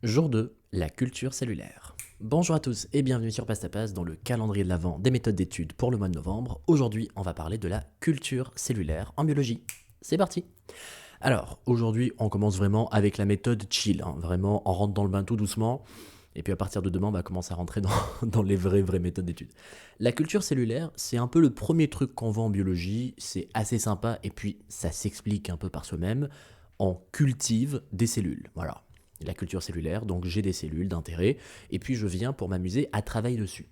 Jour 2, la culture cellulaire. Bonjour à tous et bienvenue sur Passe dans le calendrier de l'Avent des méthodes d'études pour le mois de novembre. Aujourd'hui, on va parler de la culture cellulaire en biologie. C'est parti. Alors, aujourd'hui, on commence vraiment avec la méthode chill. Vraiment, on rentre dans le bain tout doucement. Et puis à partir de demain, on va commencer à rentrer dans, dans les vraies méthodes d'études. La culture cellulaire, c'est un peu le premier truc qu'on voit en biologie. C'est assez sympa et puis ça s'explique un peu par soi-même. On cultive des cellules. Voilà. La culture cellulaire, donc j'ai des cellules d'intérêt, et puis je viens pour m'amuser à travailler dessus.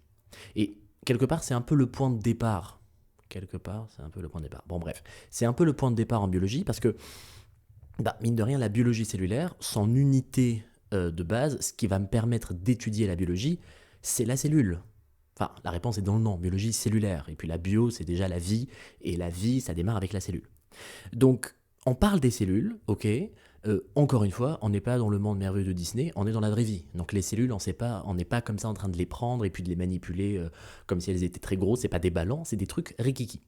Et quelque part, c'est un peu le point de départ. Quelque part, c'est un peu le point de départ. Bon, bref, c'est un peu le point de départ en biologie parce que, mine de rien, la biologie cellulaire, son unité de base, ce qui va me permettre d'étudier la biologie, c'est la cellule. Enfin, la réponse est dans le nom, biologie cellulaire. Et puis la bio, c'est déjà la vie, et la vie, ça démarre avec la cellule. Donc, on parle des cellules, ok. Encore une fois, on n'est pas dans le monde merveilleux de Disney, on est dans la vraie vie. Donc les cellules, on n'est pas comme ça en train de les prendre et puis de les manipuler comme si elles étaient très grosses. C'est pas des ballons, c'est des trucs rikiki.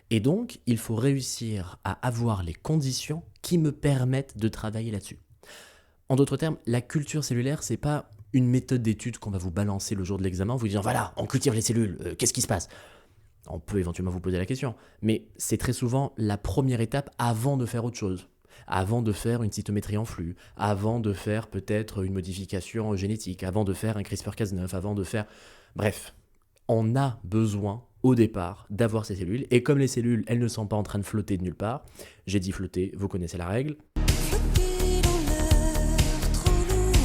Et donc, il faut réussir à avoir les conditions qui me permettent de travailler là-dessus. En d'autres termes, la culture cellulaire, c'est pas une méthode d'étude qu'on va vous balancer le jour de l'examen, vous disant voilà, on cultive les cellules, qu'est-ce qui se passe? On peut éventuellement vous poser la question, mais c'est très souvent la première étape avant de faire autre chose. Avant de faire une cytométrie en flux, avant de faire peut-être une modification génétique, avant de faire un CRISPR-Cas9, avant de faire... Bref, on a besoin au départ d'avoir ces cellules, et comme les cellules, elles ne sont pas en train de flotter de nulle part, j'ai dit flotter, vous connaissez la règle. Flotter dans l'air, trop lourd,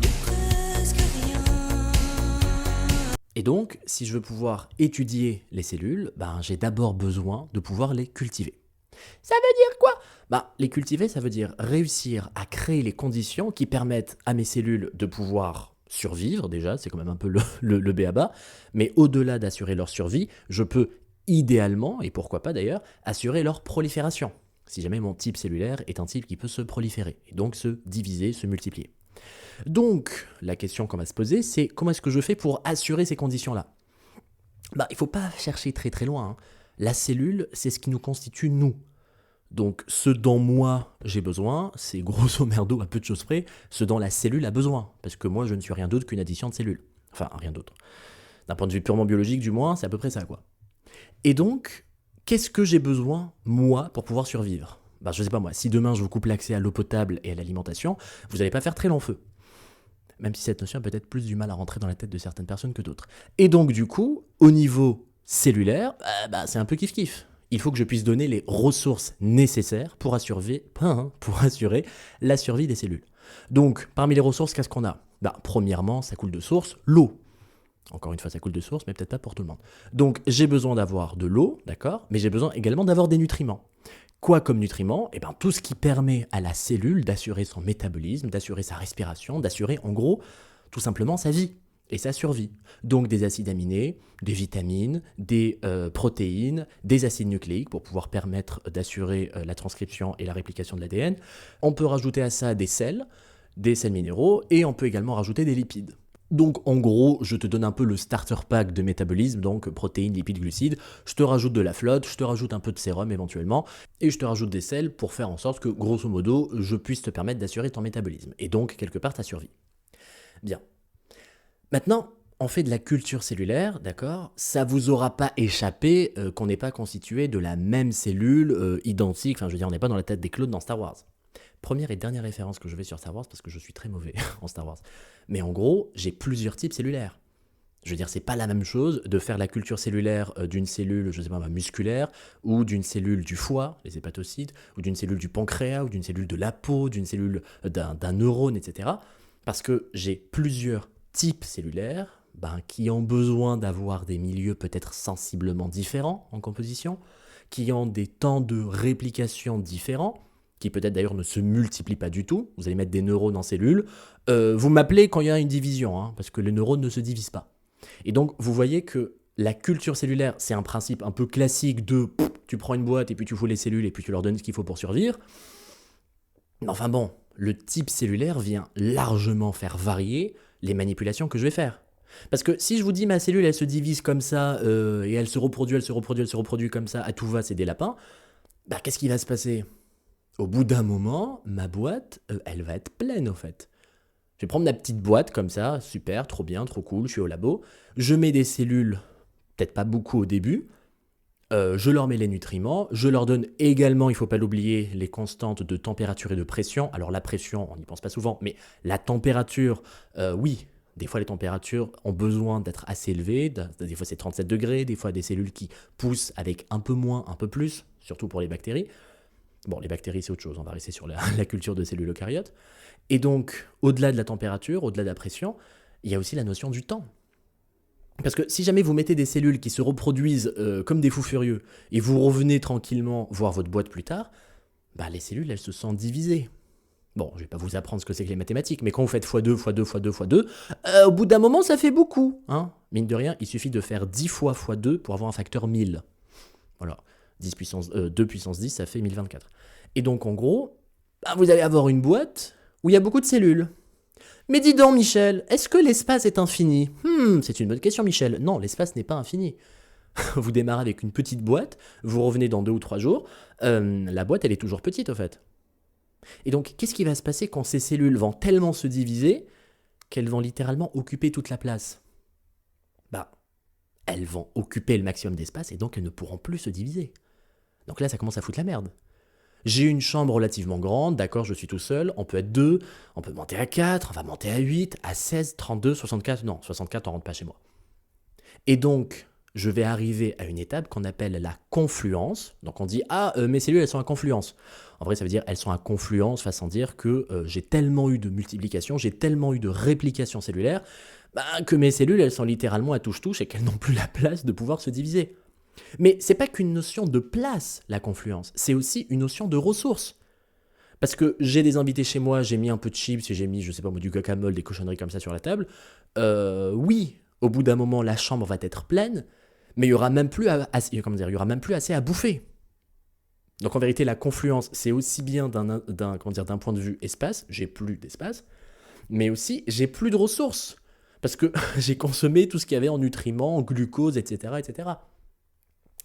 de presque rien. Et donc, si je veux pouvoir étudier les cellules, j'ai d'abord besoin de pouvoir les cultiver. Ça veut dire quoi? Les cultiver, ça veut dire réussir à créer les conditions qui permettent à mes cellules de pouvoir survivre, déjà, c'est quand même un peu le b.a.-ba, mais au-delà d'assurer leur survie, je peux idéalement, et pourquoi pas d'ailleurs, assurer leur prolifération, si jamais mon type cellulaire est un type qui peut se proliférer, et donc se diviser, se multiplier. Donc, la question qu'on va se poser, c'est comment est-ce que je fais pour assurer ces conditions-là? Il ne faut pas chercher très loin, hein. La cellule, c'est ce qui nous constitue nous. Donc, ce dont moi j'ai besoin, c'est grosso merdo, à peu de choses près, ce dont la cellule a besoin. Parce que moi, je ne suis rien d'autre qu'une addition de cellules. Enfin, rien d'autre. D'un point de vue purement biologique, du moins, c'est à peu près ça, quoi. Et donc, qu'est-ce que j'ai besoin, moi, pour pouvoir survivre? Je sais pas moi, si demain je vous coupe l'accès à l'eau potable et à l'alimentation, vous n'allez pas faire très long feu. Même si cette notion a peut-être plus du mal à rentrer dans la tête de certaines personnes que d'autres. Et donc, du coup, au niveau cellulaire, c'est un peu kiff-kiff. Il faut que je puisse donner les ressources nécessaires pour assurer la survie des cellules. Donc, parmi les ressources, qu'est-ce qu'on a? Premièrement, ça coule de source, l'eau. Encore une fois, ça coule de source, mais peut-être pas pour tout le monde. Donc, j'ai besoin d'avoir de l'eau, d'accord, mais j'ai besoin également d'avoir des nutriments. Quoi comme nutriments? Tout ce qui permet à la cellule d'assurer son métabolisme, d'assurer sa respiration, d'assurer en gros tout simplement sa vie et sa survie. Donc des acides aminés, des vitamines, des protéines, des acides nucléiques pour pouvoir permettre d'assurer la transcription et la réplication de l'ADN. On peut rajouter à ça des sels minéraux et on peut également rajouter des lipides. Donc en gros, je te donne un peu le starter pack de métabolisme, donc protéines, lipides, glucides, je te rajoute de la flotte, je te rajoute un peu de sérum éventuellement, et je te rajoute des sels pour faire en sorte que, grosso modo, je puisse te permettre d'assurer ton métabolisme, et donc quelque part ta survie. Bien. Maintenant, on fait de la culture cellulaire, d'accord? Ça vous aura pas échappé qu'on n'est pas constitué de la même cellule identique, enfin je veux dire, on n'est pas dans la tête des Claudes dans Star Wars. Première et dernière référence que je vais sur Star Wars parce que je suis très mauvais en Star Wars. Mais en gros, j'ai plusieurs types cellulaires. Je veux dire, c'est pas la même chose de faire la culture cellulaire d'une cellule, je sais pas, musculaire, ou d'une cellule du foie, les hépatocytes, ou d'une cellule du pancréas, ou d'une cellule de la peau, d'une cellule d'un neurone, etc. Parce que j'ai plusieurs types cellulaires qui ont besoin d'avoir des milieux peut-être sensiblement différents en composition, qui ont des temps de réplication différents, qui peut-être d'ailleurs ne se multiplient pas du tout. Vous allez mettre des neurones en cellules. Vous m'appelez quand il y a une division, hein, parce que les neurones ne se divisent pas. Et donc, vous voyez que la culture cellulaire, c'est un principe un peu classique de tu prends une boîte et puis tu fous les cellules et puis tu leur donnes ce qu'il faut pour survivre. Mais enfin bon, le type cellulaire vient largement faire varier les manipulations que je vais faire. Parce que si je vous dis ma cellule, elle se divise comme ça, et elle se reproduit comme ça, à tout va, c'est des lapins, qu'est-ce qui va se passer? Au bout d'un moment, ma boîte, elle va être pleine, au fait. Je vais prendre ma petite boîte comme ça, super, trop bien, trop cool, je suis au labo. Je mets des cellules, peut-être pas beaucoup au début. Je leur mets les nutriments. Je leur donne également, il ne faut pas l'oublier, les constantes de température et de pression. Alors la pression, on n'y pense pas souvent, mais la température, oui. Des fois, les températures ont besoin d'être assez élevées. Des fois, c'est 37 degrés. Des fois, des cellules qui poussent avec un peu moins, un peu plus, surtout pour les bactéries. Bon, les bactéries, c'est autre chose. On va rester sur la culture de cellules eucaryotes. Et donc, au-delà de la température, au-delà de la pression, il y a aussi la notion du temps. Parce que si jamais vous mettez des cellules qui se reproduisent comme des fous furieux, et vous revenez tranquillement voir votre boîte plus tard, bah, les cellules, elles se sentent divisées. Bon, je vais pas vous apprendre ce que c'est que les mathématiques, mais quand vous faites x2, x2, x2, x2, au bout d'un moment, ça fait beaucoup. Hein. Mine de rien, il suffit de faire 10 fois x2 pour avoir un facteur 1000. Voilà, 2 puissance 10, ça fait 1024. Et donc, en gros, bah, vous allez avoir une boîte où il y a beaucoup de cellules. Mais dis donc, Michel, est-ce que l'espace est infini ? C'est une bonne question, Michel. Non, l'espace n'est pas infini. Vous démarrez avec une petite boîte, vous revenez dans 2 ou 3 jours, la boîte, elle est toujours petite, au fait. Et donc, qu'est-ce qui va se passer quand ces cellules vont tellement se diviser qu'elles vont littéralement occuper toute la place ? Bah, elles vont occuper le maximum d'espace et donc elles ne pourront plus se diviser. Donc là, ça commence à foutre la merde. J'ai une chambre relativement grande, d'accord, je suis tout seul, on peut être 2, on peut monter à 4, on va monter à 8, à 16, 32, 64, non, 64 on rentre pas chez moi. Et donc, je vais arriver à une étape qu'on appelle la confluence. Donc on dit, mes cellules, elles sont à confluence. En vrai, ça veut dire elles sont à confluence, façon dire que j'ai tellement eu de multiplication, j'ai tellement eu de réplication cellulaire, que mes cellules, elles sont littéralement à touche-touche et qu'elles n'ont plus la place de pouvoir se diviser. Mais c'est pas qu'une notion de place, la confluence, c'est aussi une notion de ressources. Parce que j'ai des invités chez moi, j'ai mis un peu de chips et j'ai mis, je sais pas moi, du guacamole, des cochonneries comme ça sur la table. Oui, au bout d'un moment, la chambre va être pleine, mais il y aura même plus il y aura même plus assez à bouffer. Donc en vérité, la confluence, c'est aussi bien d'un point de vue espace, j'ai plus d'espace, mais aussi j'ai plus de ressources. Parce que j'ai consommé tout ce qu'il y avait en nutriments, en glucose, etc., etc.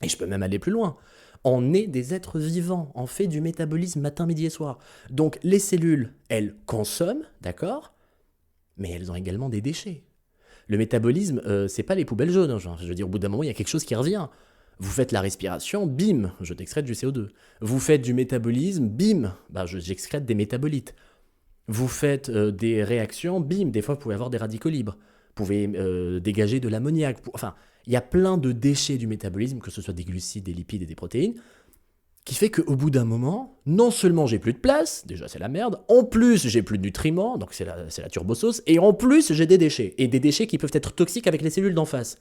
Et je peux même aller plus loin. On est des êtres vivants, on fait du métabolisme matin, midi et soir. Donc les cellules, elles consomment, d'accord, mais elles ont également des déchets. Le métabolisme, c'est pas les poubelles jaunes. Hein, je veux dire, au bout d'un moment, il y a quelque chose qui revient. Vous faites la respiration, bim, je t'excrète du CO2. Vous faites du métabolisme, bim, j'excrète des métabolites. Vous faites des réactions, bim, des fois vous pouvez avoir des radicaux libres. Vous pouvez dégager de l'ammoniac. Enfin, il y a plein de déchets du métabolisme, que ce soit des glucides, des lipides et des protéines, qui fait qu'au bout d'un moment, non seulement j'ai plus de place, déjà c'est la merde, en plus j'ai plus de nutriments, donc c'est la turbosauce, et en plus j'ai des déchets, et des déchets qui peuvent être toxiques avec les cellules d'en face.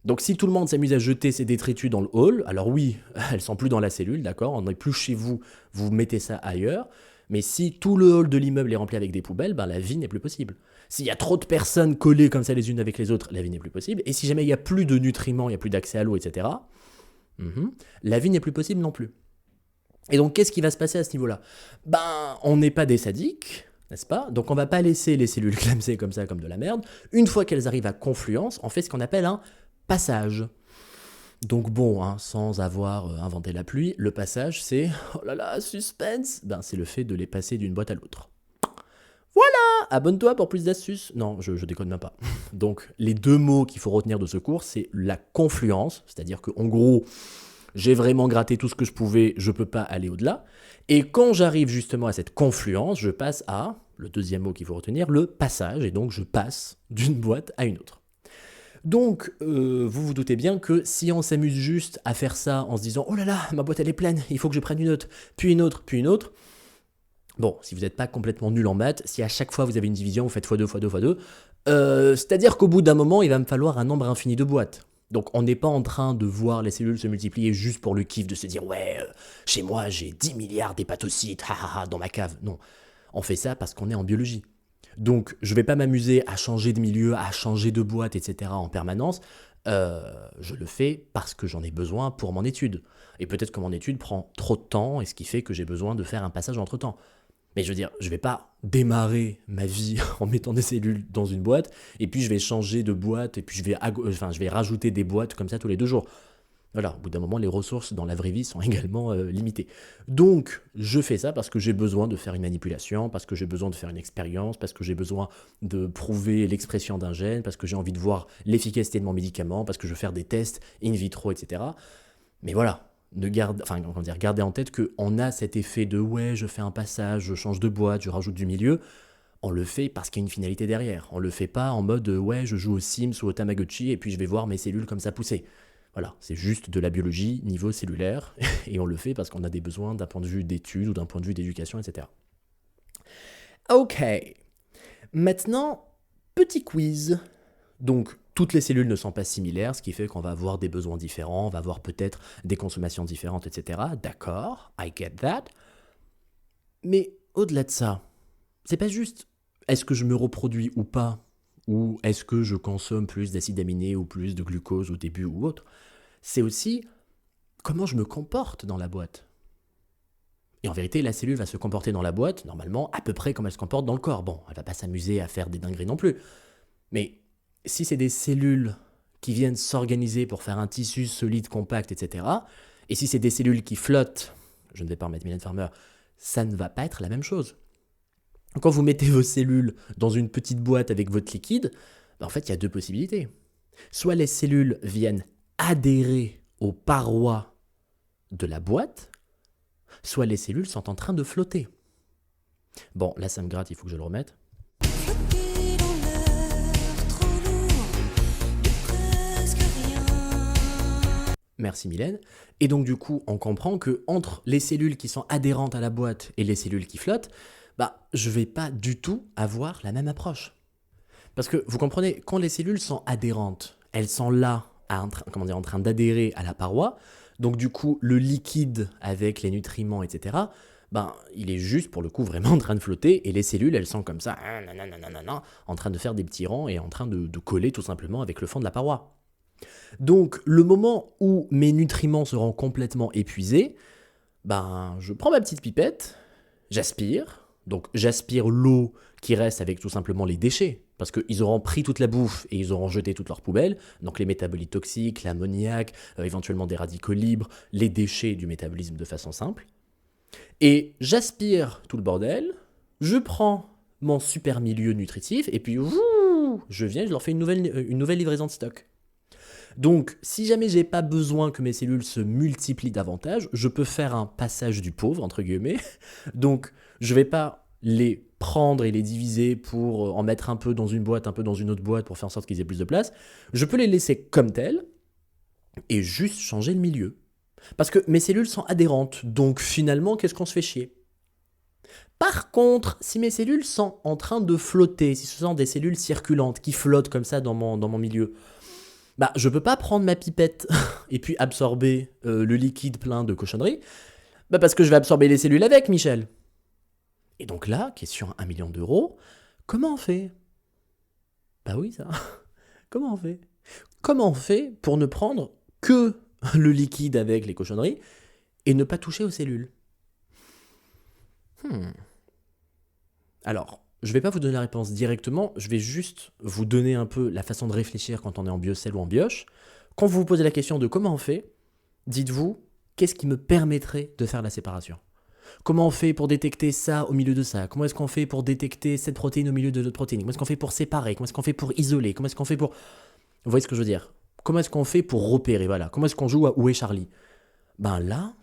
Donc si tout le monde s'amuse à jeter ses détritus dans le hall, alors oui, elles sont plus dans la cellule, d'accord, on n'est plus chez vous, vous mettez ça ailleurs, mais si tout le hall de l'immeuble est rempli avec des poubelles, la vie n'est plus possible. S'il y a trop de personnes collées comme ça les unes avec les autres, la vie n'est plus possible, et si jamais il n'y a plus de nutriments, il n'y a plus d'accès à l'eau, etc., la vie n'est plus possible non plus. Et donc, qu'est-ce qui va se passer à ce niveau-là ? On n'est pas des sadiques, n'est-ce pas ? Donc, on va pas laisser les cellules clamser comme ça, comme de la merde. Une fois qu'elles arrivent à confluence, on fait ce qu'on appelle un passage. Donc bon, sans avoir inventé la pluie, le passage, c'est, oh là là, suspense, c'est le fait de les passer d'une boîte à l'autre. Voilà, abonne-toi pour plus d'astuces. Non, je déconne même pas. Donc, les 2 mots qu'il faut retenir de ce cours, c'est la confluence, c'est-à-dire qu'en gros, j'ai vraiment gratté tout ce que je pouvais, je peux pas aller au-delà. Et quand j'arrive justement à cette confluence, je passe à, le 2e mot qu'il faut retenir, le passage, et donc je passe d'une boîte à une autre. Donc, vous vous doutez bien que si on s'amuse juste à faire ça en se disant « Oh là là, ma boîte elle est pleine, il faut que je prenne une autre, puis une autre, puis une autre », bon, si vous n'êtes pas complètement nul en maths, si à chaque fois vous avez une division, vous faites x2, x2, x2, c'est-à-dire qu'au bout d'un moment, il va me falloir un nombre infini de boîtes. Donc on n'est pas en train de voir les cellules se multiplier juste pour le kiff de se dire « Ouais, chez moi j'ai 10 milliards d'hépatocytes, dans ma cave ». Non, on fait ça parce qu'on est en biologie. Donc je ne vais pas m'amuser à changer de milieu, à changer de boîte, etc. en permanence. Je le fais parce que j'en ai besoin pour mon étude. Et peut-être que mon étude prend trop de temps, et ce qui fait que j'ai besoin de faire un passage entre-temps. Mais je veux dire, je vais pas démarrer ma vie en mettant des cellules dans une boîte, et puis je vais changer de boîte, et puis je vais rajouter des boîtes comme ça tous les 2 jours. Voilà, au bout d'un moment, les ressources dans la vraie vie sont également limitées. Donc, je fais ça parce que j'ai besoin de faire une manipulation, parce que j'ai besoin de faire une expérience, parce que j'ai besoin de prouver l'expression d'un gène, parce que j'ai envie de voir l'efficacité de mon médicament, parce que je veux faire des tests in vitro, etc. Mais voilà, gardez en tête qu'on a cet effet de ouais, je fais un passage, je change de boîte, je rajoute du milieu. On le fait parce qu'il y a une finalité derrière. On le fait pas en mode ouais, je joue aux Sims ou au Tamagotchi et puis je vais voir mes cellules comme ça pousser. Voilà, c'est juste de la biologie niveau cellulaire et on le fait parce qu'on a des besoins d'un point de vue d'études ou d'un point de vue d'éducation, etc. Ok, maintenant, petit quiz. Donc, toutes les cellules ne sont pas similaires, ce qui fait qu'on va avoir des besoins différents, on va avoir peut-être des consommations différentes, etc. D'accord, I get that. Mais au-delà de ça, c'est pas juste est-ce que je me reproduis ou pas, ou est-ce que je consomme plus d'acides aminés ou plus de glucose au début ou autre. C'est aussi comment je me comporte dans la boîte. Et en vérité, la cellule va se comporter dans la boîte, normalement, à peu près comme elle se comporte dans le corps. Bon, elle va pas s'amuser à faire des dingueries non plus. Mais si c'est des cellules qui viennent s'organiser pour faire un tissu solide, compact, etc., et si c'est des cellules qui flottent, je ne vais pas remettre Mylène Farmer, ça ne va pas être la même chose. Quand vous mettez vos cellules dans une petite boîte avec votre liquide, en fait, il y a deux possibilités. Soit les cellules viennent adhérer aux parois de la boîte, soit les cellules sont en train de flotter. Bon, là, ça me gratte, il faut que je le remette. Flotter dans l'air, trop lourd, de presque rien. Merci Mylène. Et donc du coup, on comprend que entre les cellules qui sont adhérentes à la boîte et les cellules qui flottent, je vais pas du tout avoir la même approche. Parce que vous comprenez, quand les cellules sont adhérentes, elles sont là, en train d'adhérer à la paroi. Donc du coup, le liquide avec les nutriments, etc., il est juste pour le coup vraiment en train de flotter et les cellules, elles sont comme ça, en train de faire des petits rangs et en train de coller tout simplement avec le fond de la paroi. Donc le moment où mes nutriments seront complètement épuisés, je prends ma petite pipette, j'aspire. Donc j'aspire l'eau qui reste avec tout simplement les déchets, parce qu'ils auront pris toute la bouffe et ils auront jeté toutes leurs poubelles, donc les métabolites toxiques, l'ammoniac, éventuellement des radicaux libres, les déchets du métabolisme de façon simple. Et j'aspire tout le bordel, je prends mon super milieu nutritif, et puis je leur fais une nouvelle livraison de stock. Donc, si jamais j'ai pas besoin que mes cellules se multiplient davantage, je peux faire un passage du pauvre, entre guillemets. Donc, je vais pas les prendre et les diviser pour en mettre un peu dans une boîte, un peu dans une autre boîte pour faire en sorte qu'ils aient plus de place. Je peux les laisser comme tels et juste changer le milieu. Parce que mes cellules sont adhérentes, donc finalement, qu'est-ce qu'on se fait chier ? Par contre, si mes cellules sont en train de flotter, si ce sont des cellules circulantes qui flottent comme ça dans mon milieu, je peux pas prendre ma pipette et puis absorber le liquide plein de cochonneries, parce que je vais absorber les cellules avec, Michel. Et donc là, question à 1 million d'euros, comment on fait ? Oui, ça. Comment on fait ? Comment on fait pour ne prendre que le liquide avec les cochonneries et ne pas toucher aux cellules ? Alors, je ne vais pas vous donner la réponse directement, je vais juste vous donner un peu la façon de réfléchir quand on est en biocell ou en bioche. Quand vous vous posez la question de comment on fait, dites-vous, qu'est-ce qui me permettrait de faire la séparation ? Comment on fait pour détecter ça au milieu de ça ? Comment est-ce qu'on fait pour détecter cette protéine au milieu de notre protéine ? Comment est-ce qu'on fait pour séparer ? Comment est-ce qu'on fait pour isoler ? Comment est-ce qu'on fait pour... Vous voyez ce que je veux dire ? Comment est-ce qu'on fait pour repérer ? Voilà. Comment est-ce qu'on joue à Où est Charlie ? Là,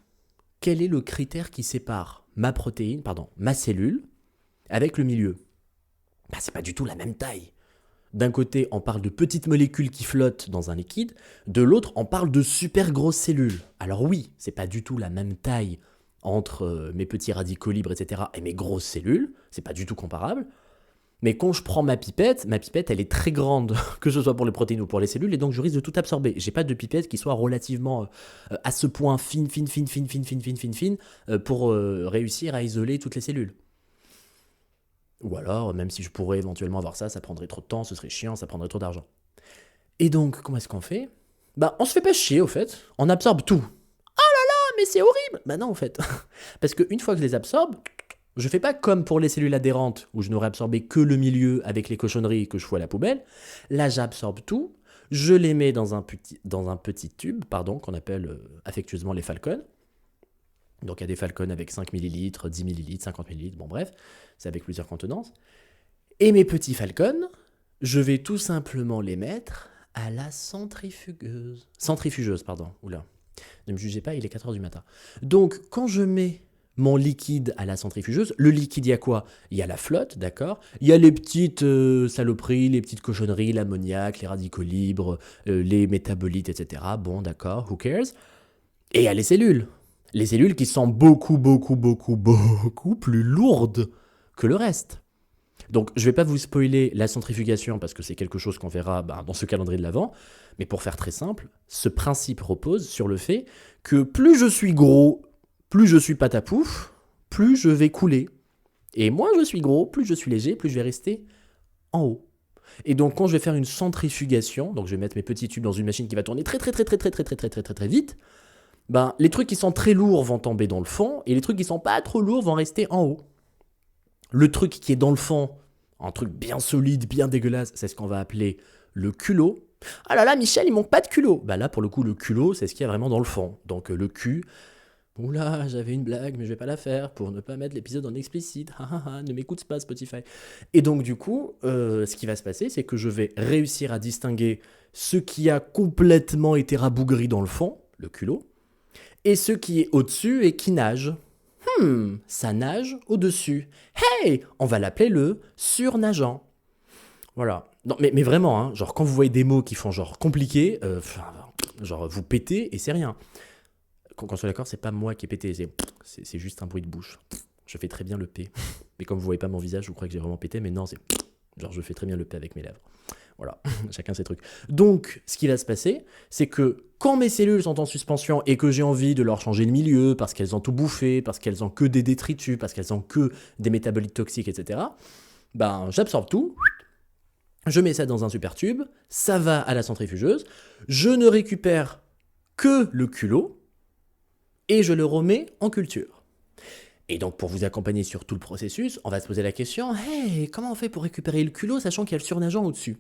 quel est le critère qui sépare ma cellule avec le milieu ? C'est pas du tout la même taille. D'un côté, on parle de petites molécules qui flottent dans un liquide, de l'autre, on parle de super grosses cellules. Alors oui, c'est pas du tout la même taille entre mes petits radicaux libres, etc., et mes grosses cellules, c'est pas du tout comparable. Mais quand je prends ma pipette, elle est très grande, que ce soit pour les protéines ou pour les cellules, et donc je risque de tout absorber. J'ai pas de pipette qui soit relativement à ce point fine, pour réussir à isoler toutes les cellules. Ou alors, même si je pourrais éventuellement avoir ça, ça prendrait trop de temps, ce serait chiant, ça prendrait trop d'argent. Et donc, comment est-ce qu'on fait ? On se fait pas chier, au fait. On absorbe tout. Oh là là, mais c'est horrible ! Non, en fait. Parce qu'une fois que je les absorbe, je fais pas comme pour les cellules adhérentes, où je n'aurais absorbé que le milieu avec les cochonneries que je fous à la poubelle. Là, j'absorbe tout. Je les mets dans un petit tube, qu'on appelle affectueusement les Falcon. Donc il y a des Falcon avec 5 ml, 10 ml, 50 ml, bon bref, c'est avec plusieurs contenances. Et mes petits Falcon, je vais tout simplement les mettre à la centrifugeuse. Centrifugeuse, pardon, oula. Ne me jugez pas, il est 4h du matin. Donc quand je mets mon liquide à la centrifugeuse, le liquide, il y a quoi? Il y a la flotte, d'accord? Il y a les petites saloperies, les petites cochonneries, l'ammoniac, les radicaux libres, les métabolites, etc. Bon, d'accord, who cares? Et il y a les cellules. Les cellules qui sont beaucoup plus lourdes que le reste. Donc, je ne vais pas vous spoiler la centrifugation parce que c'est quelque chose qu'on verra dans ce calendrier de l'Avent. Mais pour faire très simple, ce principe repose sur le fait que plus je suis gros, plus je suis patapouf, plus je vais couler. Et moins je suis gros, plus je suis léger, plus je vais rester en haut. Et donc, quand je vais faire une centrifugation, donc je vais mettre mes petits tubes dans une machine qui va tourner très vite, les trucs qui sont très lourds vont tomber dans le fond et les trucs qui sont pas trop lourds vont rester en haut. Le truc qui est dans le fond, un truc bien solide, bien dégueulasse, c'est ce qu'on va appeler le culot. Ah là là, Michel, il manque pas de culot. Là, pour le coup, le culot, c'est ce qu'il y a vraiment dans le fond. Donc le cul, oula, j'avais une blague, mais je vais pas la faire pour ne pas mettre l'épisode en explicite. Ne m'écoute pas, Spotify. Et donc, du coup, ce qui va se passer, c'est que je vais réussir à distinguer ce qui a complètement été rabougri dans le fond, le culot, et ce qui est au-dessus et qui nage. Ça nage au-dessus. Hey, on va l'appeler le surnageant. Voilà. Non, mais vraiment, hein, genre quand vous voyez des mots qui font genre compliqué, genre vous pétez et c'est rien. Qu'on soit d'accord, c'est pas moi qui ai pété, c'est juste un bruit de bouche. Je fais très bien le P. Mais comme vous voyez pas mon visage, vous croyez que j'ai vraiment pété, mais non, c'est genre je fais très bien le P avec mes lèvres. Voilà, chacun ses trucs. Donc, ce qui va se passer, c'est que quand mes cellules sont en suspension et que j'ai envie de leur changer le milieu, parce qu'elles ont tout bouffé, parce qu'elles ont que des détritus, parce qu'elles ont que des métabolites toxiques, etc., j'absorbe tout, je mets ça dans un super tube, ça va à la centrifugeuse, je ne récupère que le culot, et je le remets en culture. Et donc, pour vous accompagner sur tout le processus, on va se poser la question, hey, comment on fait pour récupérer le culot, sachant qu'il y a le surnageant au-dessus?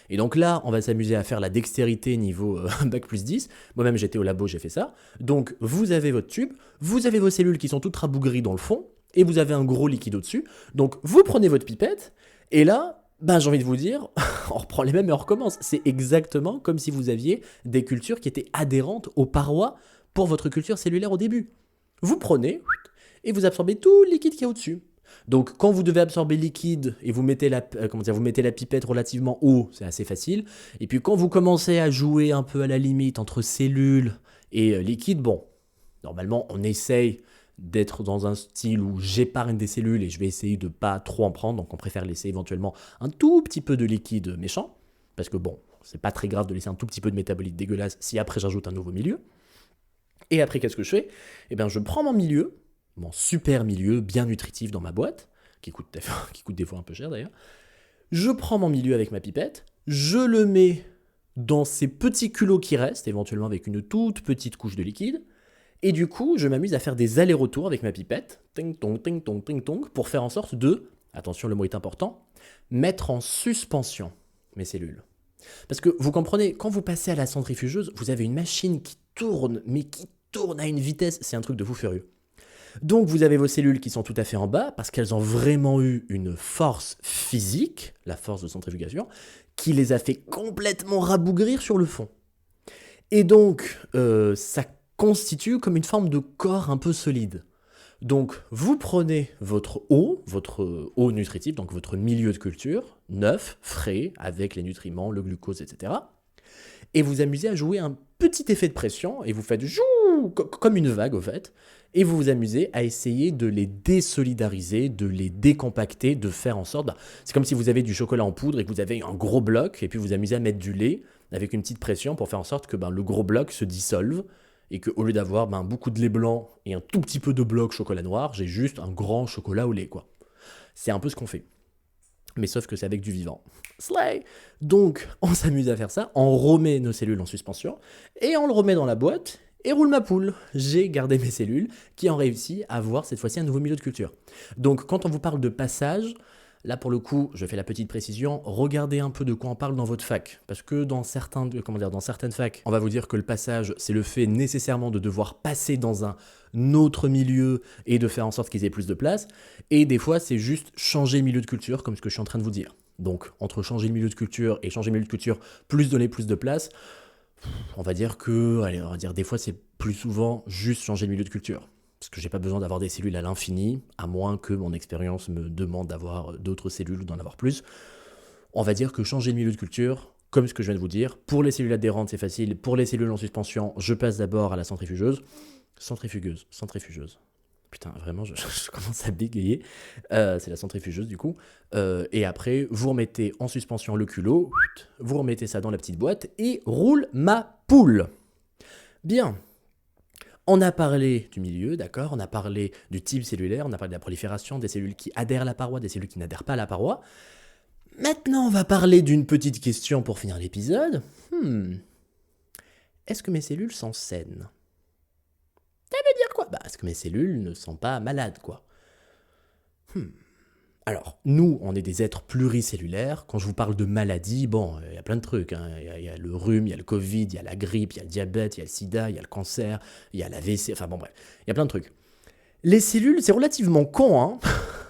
Et donc là, on va s'amuser à faire la dextérité niveau bac plus 10. Moi-même, j'étais au labo, j'ai fait ça. Donc, vous avez votre tube, vous avez vos cellules qui sont toutes rabougries dans le fond, et vous avez un gros liquide au-dessus. Donc, vous prenez votre pipette, et là, j'ai envie de vous dire, on reprend les mêmes et on recommence. C'est exactement comme si vous aviez des cultures qui étaient adhérentes aux parois pour votre culture cellulaire au début. Vous prenez, et vous absorbez tout le liquide qu'il y a au-dessus. Donc, quand vous devez absorber le liquide et vous mettez la pipette relativement haut, c'est assez facile. Et puis, quand vous commencez à jouer un peu à la limite entre cellules et liquide, normalement, on essaye d'être dans un style où j'épargne des cellules et je vais essayer de pas trop en prendre. Donc, on préfère laisser éventuellement un tout petit peu de liquide méchant. Parce que c'est pas très grave de laisser un tout petit peu de métabolite dégueulasse si après j'ajoute un nouveau milieu. Et après, qu'est-ce que je fais? Je prends mon milieu, mon super milieu bien nutritif dans ma boîte, qui coûte des fois un peu cher d'ailleurs. Je prends mon milieu avec ma pipette, je le mets dans ces petits culots qui restent, éventuellement avec une toute petite couche de liquide, et du coup, je m'amuse à faire des allers-retours avec ma pipette, ting-tong, ting-tong, ting-tong, pour faire en sorte de, attention, le mot est important, mettre en suspension mes cellules. Parce que vous comprenez, quand vous passez à la centrifugeuse, vous avez une machine qui tourne, mais qui tourne à une vitesse, c'est un truc de fou furieux. Donc vous avez vos cellules qui sont tout à fait en bas parce qu'elles ont vraiment eu une force physique, la force de centrifugation, qui les a fait complètement rabougrir sur le fond. Et donc ça constitue comme une forme de corps un peu solide. Donc vous prenez votre eau nutritive, donc votre milieu de culture, neuf, frais, avec les nutriments, le glucose, etc. Et vous amusez à jouer un petit effet de pression, et vous faites comme une vague au fait, et vous vous amusez à essayer de les désolidariser, de les décompacter, de faire en sorte... c'est comme si vous avez du chocolat en poudre et que vous avez un gros bloc, et puis vous amusez à mettre du lait avec une petite pression pour faire en sorte que le gros bloc se dissolve, et qu'au lieu d'avoir beaucoup de lait blanc et un tout petit peu de bloc chocolat noir, j'ai juste un grand chocolat au lait, quoi. C'est un peu ce qu'on fait. Mais sauf que c'est avec du vivant. Slay! Donc, on s'amuse à faire ça, on remet nos cellules en suspension, et on le remet dans la boîte, et roule ma poule. J'ai gardé mes cellules qui ont réussi à avoir cette fois-ci un nouveau milieu de culture. Donc, quand on vous parle de passage, Là, pour le coup, je fais la petite précision, regardez un peu de quoi on parle dans votre fac. Parce que dans certaines facs, on va vous dire que le passage, c'est le fait nécessairement de devoir passer dans un autre milieu et de faire en sorte qu'ils aient plus de place. Et des fois, c'est juste changer le milieu de culture, comme ce que je suis en train de vous dire. Donc, entre changer le milieu de culture et changer le milieu de culture, plus donner plus de place, on va dire des fois, c'est plus souvent juste changer le milieu de culture. Parce que j'ai pas besoin d'avoir des cellules à l'infini, à moins que mon expérience me demande d'avoir d'autres cellules ou d'en avoir plus. On va dire que changer le milieu de culture, comme ce que je viens de vous dire, pour les cellules adhérentes, c'est facile. Pour les cellules en suspension, je passe d'abord à la centrifugeuse. Centrifugeuse. Putain, vraiment, je commence à bégayer. C'est la centrifugeuse, du coup. Et après, vous remettez en suspension le culot, vous remettez ça dans la petite boîte, et roule ma poule. Bien. On a parlé du milieu, d'accord, on a parlé du type cellulaire, on a parlé de la prolifération, des cellules qui adhèrent à la paroi, des cellules qui n'adhèrent pas à la paroi. Maintenant, on va parler d'une petite question pour finir l'épisode. Est-ce que mes cellules sont saines? Ça veut dire quoi? Est-ce que mes cellules ne sont pas malades, quoi? Alors, nous, on est des êtres pluricellulaires. Quand je vous parle de maladie, bon, il y a plein de trucs. Il y a le rhume, il y a le Covid, il y a la grippe, il y a le diabète, il y a le sida, il y a le cancer, il y a l'AVC, enfin bon bref, il y a plein de trucs. Les cellules, c'est relativement con, hein.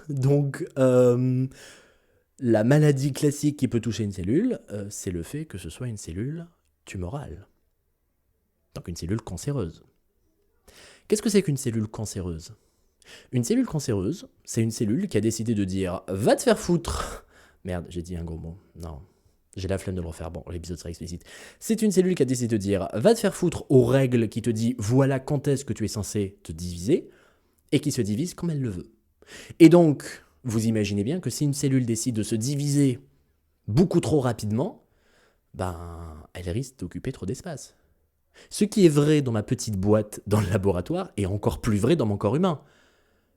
Donc, la maladie classique qui peut toucher une cellule, c'est le fait que ce soit une cellule tumorale. Donc une cellule cancéreuse. Qu'est-ce que c'est qu'une cellule cancéreuse? Une cellule cancéreuse, c'est une cellule qui a décidé de dire « va te faire foutre ». Merde, j'ai dit un gros mot. Non, j'ai la flemme de le refaire. Bon, l'épisode sera explicite. C'est une cellule qui a décidé de dire « va te faire foutre » aux règles qui te dit « voilà quand est-ce que tu es censé te diviser » et qui se divise comme elle le veut. Et donc, vous imaginez bien que si une cellule décide de se diviser beaucoup trop rapidement, elle risque d'occuper trop d'espace. Ce qui est vrai dans ma petite boîte dans le laboratoire est encore plus vrai dans mon corps humain.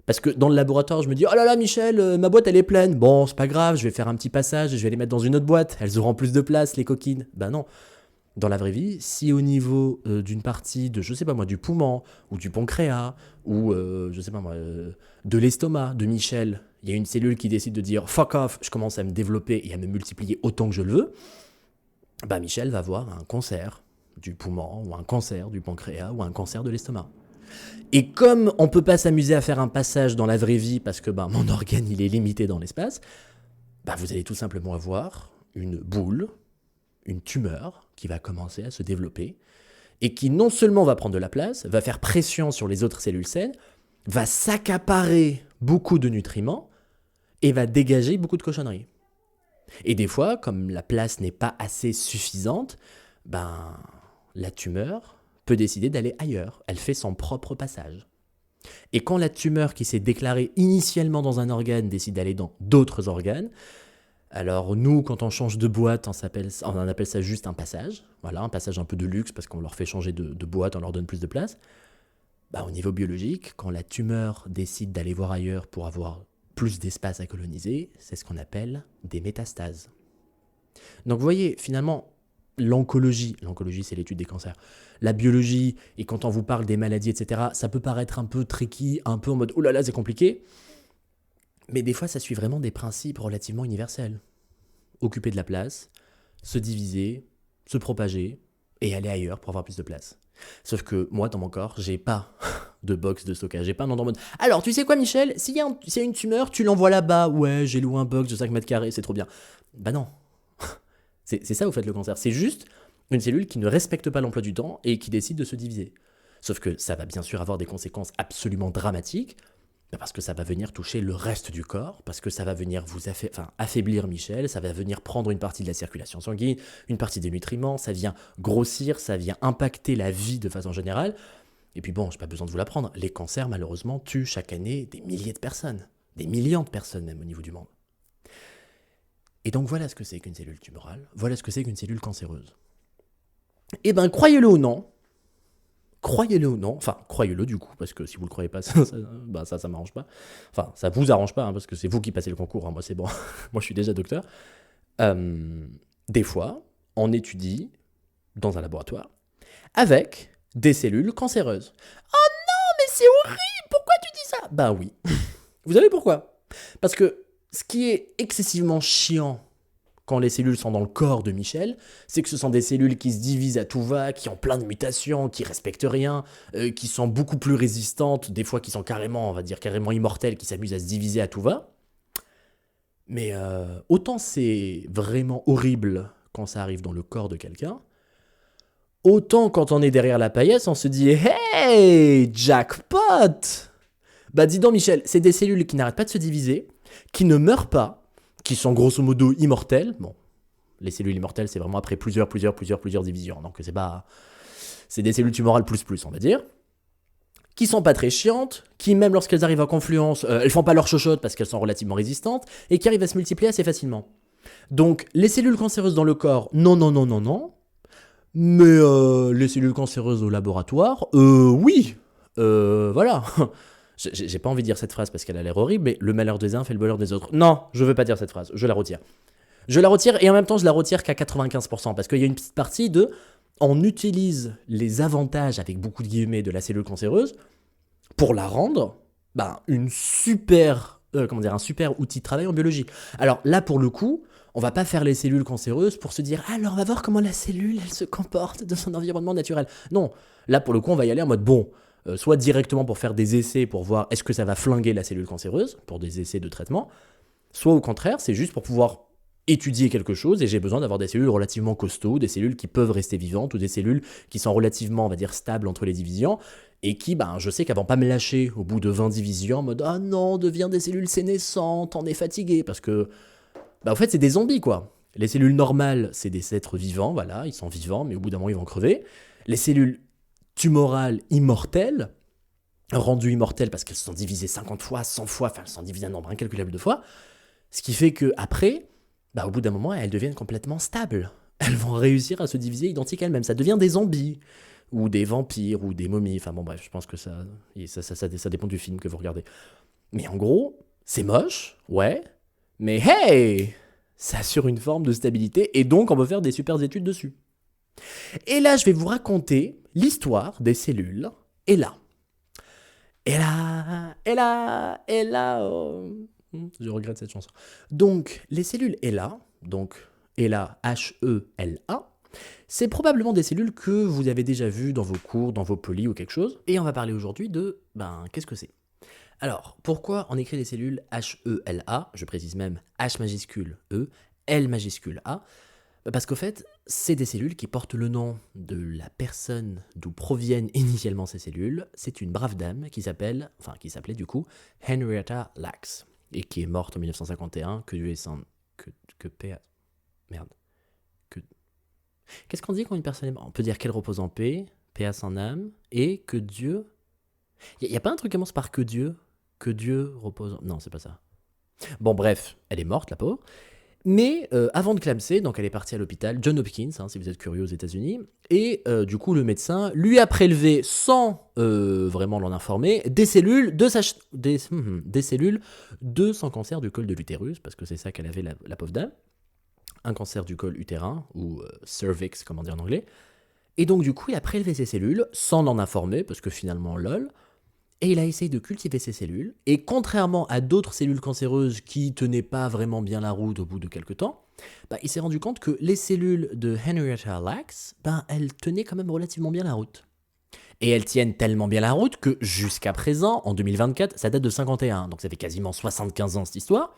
Parce que dans le laboratoire, je me dis « oh là là, Michel, ma boîte elle est pleine. Bon, c'est pas grave, je vais faire un petit passage et je vais les mettre dans une autre boîte. Elles auront plus de place, les coquines. » Non. Dans la vraie vie, si au niveau d'une partie de, je sais pas moi, du poumon ou du pancréas ou, je sais pas moi, de l'estomac de Michel, il y a une cellule qui décide de dire « fuck off, je commence à me développer et à me multiplier autant que je le veux », Michel va avoir un cancer du poumon ou un cancer du pancréas ou un cancer de l'estomac. Et comme on ne peut pas s'amuser à faire un passage dans la vraie vie parce que mon organe il est limité dans l'espace, vous allez tout simplement avoir une boule, une tumeur qui va commencer à se développer et qui non seulement va prendre de la place, va faire pression sur les autres cellules saines, va s'accaparer beaucoup de nutriments et va dégager beaucoup de cochonneries. Et des fois, comme la place n'est pas assez suffisante, la tumeur peut décider d'aller ailleurs. Elle fait son propre passage. Et quand la tumeur qui s'est déclarée initialement dans un organe décide d'aller dans d'autres organes, alors nous, quand on change de boîte, on en appelle ça juste un passage. Voilà, un passage un peu de luxe parce qu'on leur fait changer de boîte, on leur donne plus de place. Au niveau biologique, quand la tumeur décide d'aller voir ailleurs pour avoir plus d'espace à coloniser, c'est ce qu'on appelle des métastases. Donc vous voyez, finalement, l'oncologie c'est l'étude des cancers, la biologie, et quand on vous parle des maladies, etc., ça peut paraître un peu tricky, un peu en mode « oh là là, c'est compliqué », mais des fois, ça suit vraiment des principes relativement universels. Occuper de la place, se diviser, se propager, et aller ailleurs pour avoir plus de place. Sauf que moi, dans mon corps, j'ai pas de box de stockage, j'ai pas un endroit en mode « alors, tu sais quoi, Michel, s'il y a une tumeur, tu l'envoies là-bas, ouais, j'ai loué un box de 5 mètres carrés, c'est trop bien. » Non. C'est ça, au fait, le cancer. C'est juste une cellule qui ne respecte pas l'emploi du temps et qui décide de se diviser. Sauf que ça va bien sûr avoir des conséquences absolument dramatiques, parce que ça va venir toucher le reste du corps, parce que ça va venir affaiblir Michel, ça va venir prendre une partie de la circulation sanguine, une partie des nutriments, ça vient grossir, ça vient impacter la vie de façon générale. Et puis bon, j'ai pas besoin de vous l'apprendre, les cancers malheureusement tuent chaque année des milliers de personnes, des millions de personnes même au niveau du monde. Et donc voilà ce que c'est qu'une cellule tumorale, voilà ce que c'est qu'une cellule cancéreuse. Et croyez-le ou non, enfin croyez-le du coup, parce que si vous le croyez pas, ça m'arrange pas. Enfin, ça vous arrange pas, parce que c'est vous qui passez le concours, moi c'est bon, moi je suis déjà docteur. Des fois, on étudie dans un laboratoire avec des cellules cancéreuses. Oh non, mais c'est horrible, pourquoi tu dis ça? Oui. Vous savez pourquoi? Parce que Ce qui est excessivement chiant quand les cellules sont dans le corps de Michel, c'est que ce sont des cellules qui se divisent à tout va, qui ont plein de mutations, qui respectent rien, qui sont beaucoup plus résistantes, des fois qui sont carrément, on va dire carrément immortelles, qui s'amusent à se diviser à tout va. Mais autant c'est vraiment horrible quand ça arrive dans le corps de quelqu'un, autant quand on est derrière la paillasse, on se dit « Hey, jackpot !» Bah dis donc Michel, c'est des cellules qui n'arrêtent pas de se diviser, qui ne meurent pas, qui sont grosso modo immortelles. Bon, les cellules immortelles, c'est vraiment après plusieurs divisions, donc c'est pas... C'est des cellules tumorales plus, on va dire, qui sont pas très chiantes, qui même lorsqu'elles arrivent en confluence, elles font pas leur chochotte parce qu'elles sont relativement résistantes, et qui arrivent à se multiplier assez facilement. Donc, les cellules cancéreuses dans le corps, non. Mais les cellules cancéreuses au laboratoire, oui. Voilà. J'ai pas envie de dire cette phrase parce qu'elle a l'air horrible, mais le malheur des uns fait le bonheur des autres. Non, je veux pas dire cette phrase, je la retire. Je la retire et en même temps je la retire qu'à 95% parce qu'il y a une petite partie de... On utilise les avantages, avec beaucoup de guillemets, de la cellule cancéreuse pour la rendre un super outil de travail en biologie. Alors là, pour le coup, on va pas faire les cellules cancéreuses pour se dire « Alors, on va voir comment la cellule, elle se comporte dans son environnement naturel. » Non, là, pour le coup, on va y aller en mode « Bon, soit directement pour faire des essais pour voir est-ce que ça va flinguer la cellule cancéreuse, pour des essais de traitement, soit au contraire, c'est juste pour pouvoir étudier quelque chose et j'ai besoin d'avoir des cellules relativement costauds, des cellules qui peuvent rester vivantes ou des cellules qui sont relativement, on va dire, stables entre les divisions et qui, je sais qu'elles vont pas me lâcher au bout de 20 divisions en mode « Ah non, deviens des cellules sénescentes, on est fatigué » parce que, en fait, c'est des zombies, quoi. Les cellules normales, c'est des êtres vivants, voilà, ils sont vivants, mais au bout d'un moment, ils vont crever. Les cellules tumorales immortelles, rendues immortelles parce qu'elles se sont divisées 50 fois, 100 fois, enfin elles se sont divisées un nombre incalculable de fois, ce qui fait que après, au bout d'un moment, elles deviennent complètement stables. Elles vont réussir à se diviser identiques à elles-mêmes. Ça devient des zombies, ou des vampires, ou des momies, enfin bon bref, je pense que ça dépend du film que vous regardez. Mais en gros, c'est moche, ouais, mais hey, ça assure une forme de stabilité, et donc on peut faire des super études dessus. Et là, je vais vous raconter l'histoire des cellules ELA. Je regrette cette chanson. Donc, les cellules ELA, donc ELA, H-E-L-A, c'est probablement des cellules que vous avez déjà vues dans vos cours, dans vos polis ou quelque chose. Et on va parler aujourd'hui de, qu'est-ce que c'est ? Alors, pourquoi on écrit les cellules H-E-L-A ? Je précise même H majuscule E, L majuscule A. Parce qu'au fait, c'est des cellules qui portent le nom de la personne d'où proviennent initialement ces cellules. C'est une brave dame qui s'appelait du coup Henrietta Lacks, et qui est morte en 1951, que Dieu est sans... Que paix... Merde. Qu'est-ce qu'on dit quand une personne est morte ? On peut dire qu'elle repose en paix, paix à son âme, et que Dieu... Il n'y a pas un truc qui commence par que Dieu repose... Non, c'est pas ça. Bon, bref, elle est morte, la pauvre. Mais avant de clamser, donc elle est partie à l'hôpital, John Hopkins, si vous êtes curieux aux États-Unis, et du coup le médecin lui a prélevé, sans vraiment l'en informer, des cellules de son cancer du col de l'utérus, parce que c'est ça qu'elle avait la pauvre dame, un cancer du col utérin, ou cervix comme on dit en anglais, et donc du coup il a prélevé ces cellules, sans l'en informer, parce que finalement lol, et il a essayé de cultiver ces cellules, et contrairement à d'autres cellules cancéreuses qui tenaient pas vraiment bien la route au bout de quelques temps, il s'est rendu compte que les cellules de Henrietta Lacks, elles tenaient quand même relativement bien la route. Et elles tiennent tellement bien la route que jusqu'à présent, en 2024, ça date de 51, donc ça fait quasiment 75 ans cette histoire,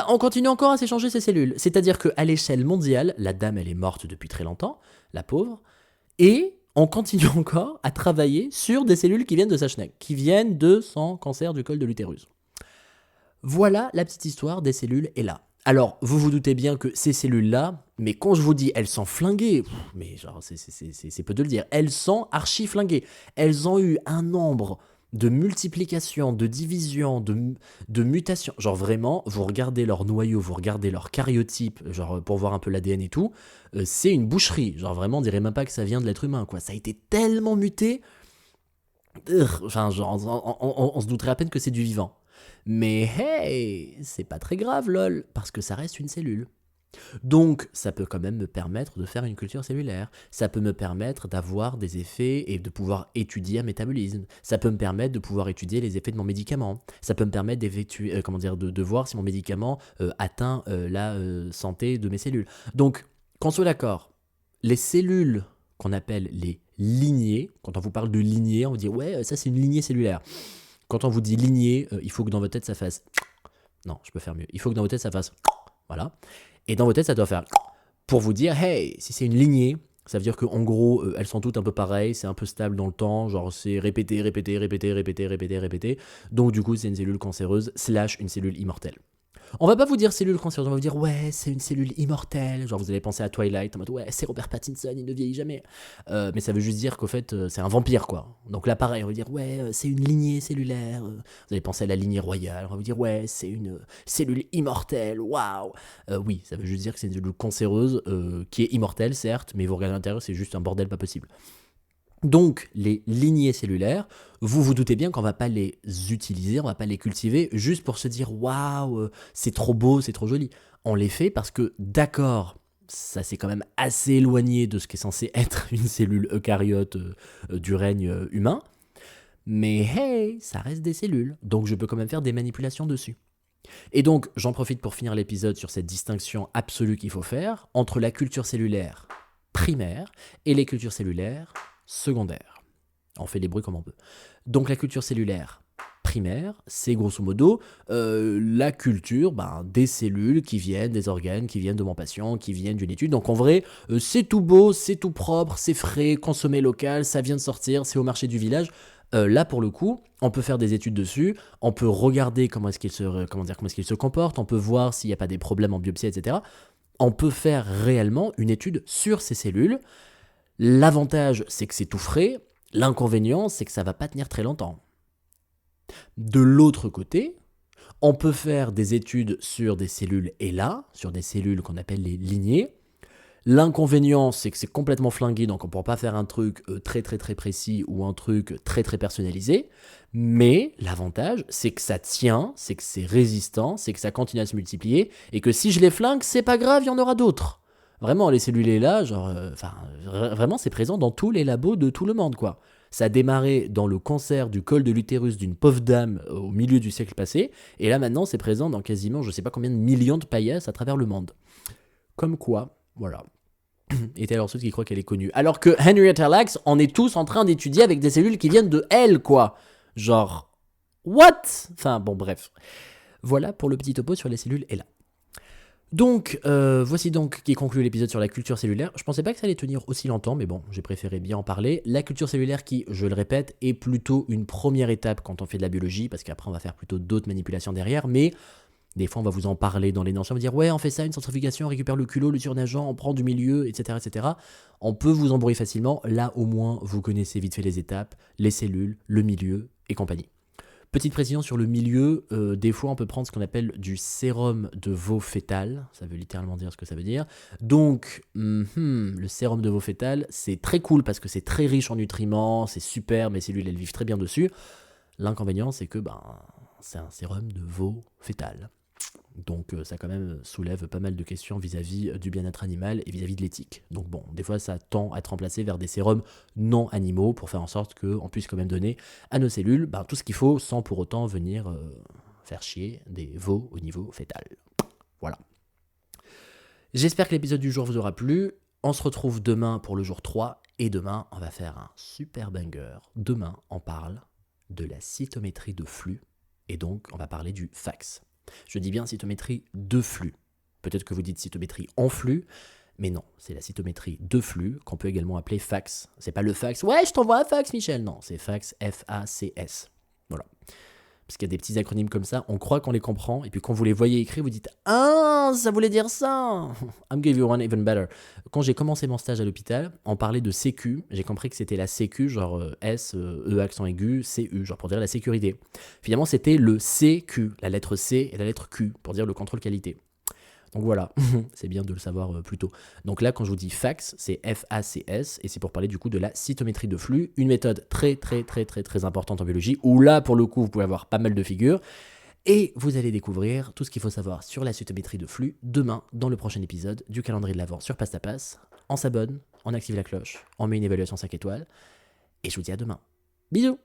on continue encore à s'échanger ces cellules. C'est-à-dire qu'à l'échelle mondiale, la dame elle est morte depuis très longtemps, la pauvre, et... on continue encore à travailler sur des cellules qui viennent de sa schneck, qui viennent de son cancer du col de l'utérus. Voilà la petite histoire des cellules ELA. Alors, vous vous doutez bien que ces cellules-là, mais quand je vous dis elles sont flinguées, mais genre c'est peu de le dire, elles sont archi flinguées. Elles ont eu un nombre de multiplications, de divisions, de mutations. Genre vraiment, vous regardez leur noyau, vous regardez leur karyotype, genre pour voir un peu l'ADN et tout, c'est une boucherie. Genre vraiment, on dirait même pas que ça vient de l'être humain, quoi. Ça a été tellement muté, enfin genre, on se douterait à peine que c'est du vivant. Mais hey, c'est pas très grave, lol, parce que ça reste une cellule. Donc, ça peut quand même me permettre de faire une culture cellulaire. Ça peut me permettre d'avoir des effets et de pouvoir étudier un métabolisme. Ça peut me permettre de pouvoir étudier les effets de mon médicament. Ça peut me permettre de voir si mon médicament atteint la santé de mes cellules. Donc, qu'on soit d'accord, les cellules qu'on appelle les lignées, quand on vous parle de lignée, on vous dit ouais, ça c'est une lignée cellulaire. Quand on vous dit lignée, il faut que dans votre tête ça fasse. Non, je peux faire mieux. Il faut que dans votre tête ça fasse. Voilà. Et dans votre tête, ça doit faire pour vous dire, hey, si c'est une lignée, ça veut dire qu'en gros, elles sont toutes un peu pareilles, c'est un peu stable dans le temps, genre c'est répété, répété, répété, répété, répété, répété. Donc du coup, c'est une cellule cancéreuse / une cellule immortelle. On va pas vous dire cellule cancéreuse, on va vous dire ouais, c'est une cellule immortelle. Genre vous allez penser à Twilight en mode ouais, c'est Robert Pattinson, il ne vieillit jamais. Mais ça veut juste dire qu'au fait, c'est un vampire quoi. Donc là, pareil, on va dire ouais, c'est une lignée cellulaire. Vous allez penser à la lignée royale, on va vous dire ouais, c'est une cellule immortelle, waouh. Oui, ça veut juste dire que c'est une cellule cancéreuse qui est immortelle, certes, mais vous regardez à l'intérieur, c'est juste un bordel pas possible. Donc, les lignées cellulaires, vous vous doutez bien qu'on ne va pas les utiliser, on ne va pas les cultiver juste pour se dire « Waouh, c'est trop beau, c'est trop joli ». On les fait parce que, d'accord, ça c'est quand même assez éloigné de ce qui est censé être une cellule eucaryote du règne humain, mais hey, ça reste des cellules, donc je peux quand même faire des manipulations dessus. Et donc, j'en profite pour finir l'épisode sur cette distinction absolue qu'il faut faire entre la culture cellulaire primaire et les cultures cellulaires secondaire. On fait les bruits comme on peut. Donc la culture cellulaire primaire, c'est grosso modo la culture des cellules qui viennent des organes, qui viennent de mon patient, qui viennent d'une étude. Donc en vrai, c'est tout beau, c'est tout propre, c'est frais, consommé local, ça vient de sortir, c'est au marché du village. Là, pour le coup, on peut faire des études dessus, on peut regarder comment est-ce qu'il se comporte, on peut voir s'il n'y a pas des problèmes en biopsie, etc. On peut faire réellement une étude sur ces cellules. L'avantage, c'est que c'est tout frais. L'inconvénient, c'est que ça va pas tenir très longtemps. De l'autre côté, on peut faire des études sur des cellules HeLa, sur des cellules qu'on appelle les lignées. L'inconvénient, c'est que c'est complètement flingué, donc on ne pourra pas faire un truc très très très précis ou un truc très très personnalisé. Mais l'avantage, c'est que ça tient, c'est que c'est résistant, c'est que ça continue à se multiplier, et que si je les flingue, c'est pas grave, il y en aura d'autres. Vraiment, les cellules HeLa, vraiment, c'est présent dans tous les labos de tout le monde, quoi. Ça a démarré dans le cancer du col de l'utérus d'une pauvre dame au milieu du siècle passé, et là maintenant, c'est présent dans quasiment, je sais pas combien de millions de paillasses à travers le monde. Comme quoi, voilà. Et Taylor Swift qui croit qu'elle est connue. Alors que Henrietta Lacks, on est tous en train d'étudier avec des cellules qui viennent de elle, quoi. Genre, what? Enfin, bon, bref. Voilà pour le petit topo sur les cellules HeLa. Donc, voici donc qui conclut l'épisode sur la culture cellulaire. Je pensais pas que ça allait tenir aussi longtemps, mais bon, j'ai préféré bien en parler. La culture cellulaire qui, je le répète, est plutôt une première étape quand on fait de la biologie, parce qu'après on va faire plutôt d'autres manipulations derrière, mais des fois on va vous en parler dans les notions, on va dire ouais, on fait ça, une centrifugation, on récupère le culot, le surnageant, on prend du milieu, etc., etc. On peut vous embrouiller facilement, là au moins vous connaissez vite fait les étapes, les cellules, le milieu et compagnie. Petite précision sur le milieu, des fois on peut prendre ce qu'on appelle du sérum de veau fœtal, ça veut littéralement dire ce que ça veut dire. Donc, le sérum de veau fœtal, c'est très cool parce que c'est très riche en nutriments, c'est super, mes cellules elles vivent très bien dessus. L'inconvénient c'est que c'est un sérum de veau fœtal. Donc ça quand même soulève pas mal de questions vis-à-vis du bien-être animal et vis-à-vis de l'éthique. Donc bon, des fois ça tend à être remplacé vers des sérums non animaux pour faire en sorte qu'on puisse quand même donner à nos cellules tout ce qu'il faut sans pour autant venir faire chier des veaux au niveau fœtal. Voilà. J'espère que l'épisode du jour vous aura plu. On se retrouve demain pour le jour 3 et demain on va faire un super banger. Demain on parle de la cytométrie de flux et donc on va parler du fax. Je dis bien cytométrie de flux. Peut-être que vous dites cytométrie en flux, mais non, c'est la cytométrie de flux qu'on peut également appeler fax. C'est pas le fax, ouais, je t'envoie un fax, Michel. Non, c'est fax, F-A-C-S. Voilà. Parce qu'il y a des petits acronymes comme ça, on croit qu'on les comprend, et puis quand vous les voyez écrits, vous dites « Ah, ça voulait dire ça !» I'm give you one even better. Quand j'ai commencé mon stage à l'hôpital, on parlait de sécu, j'ai compris que c'était la sécu, genre S, E accent aigu, C-U, genre pour dire la sécurité. Finalement, c'était le CQ, la lettre C et la lettre Q, pour dire le contrôle qualité. Donc voilà, c'est bien de le savoir plus tôt. Donc là, quand je vous dis fax, c'est F-A-C-S, et c'est pour parler du coup de la cytométrie de flux, une méthode très très très très très importante en biologie, où là, pour le coup, vous pouvez avoir pas mal de figures, Et vous allez découvrir tout ce qu'il faut savoir sur la cytométrie de flux demain dans le prochain épisode du calendrier de l'Avent sur Pastapass. On s'abonne, on active la cloche, on met une évaluation 5 étoiles, et je vous dis à demain. Bisous!